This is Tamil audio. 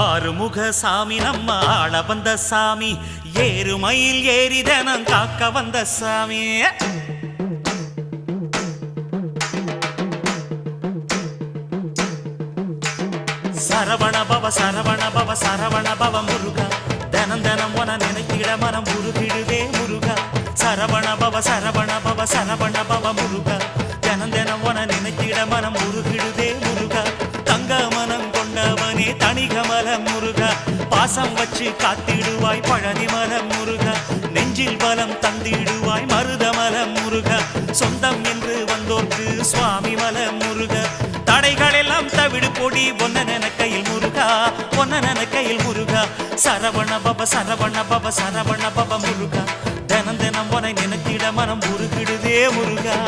ஆறுமுக சாமி நம்ம ஆள வந்த சாமி ஏறுமயில் ஏறி தினம் காக்க வந்த சாமி சரவண பவ சரவண பவ சரவண பவ முருகா தினம் தினம் உன நினைத்திட மனம் உருகிடுதே முருகா சரவண பவ சரவண பவ சரவண பவ முருகா தினம் தினம் உன நினைத்திட மனம் உருகிடுதே முருகா தங்க மனம் கொண்டவனே தணிகமலம் முருகா பாசம் வச்சு காத்திடுவாய் பழனிமலம் முருகா நெஞ்சில் பலம் தந்திடுவாய் மருதமலம் முருகா சொந்தம் என்று வந்தோர்க்கு சுவாமி மலம் முருகா தடைகள் எல்லாம் தவிடு பொடி ஒன்ன கையில் முருகா ஒன்ன கையில் முருகா சரவண பவ சரவண பவ சரவண பவ முருகா தினம் தினம் உனை நினைத்திட மனம் உருகிடுதே முருகா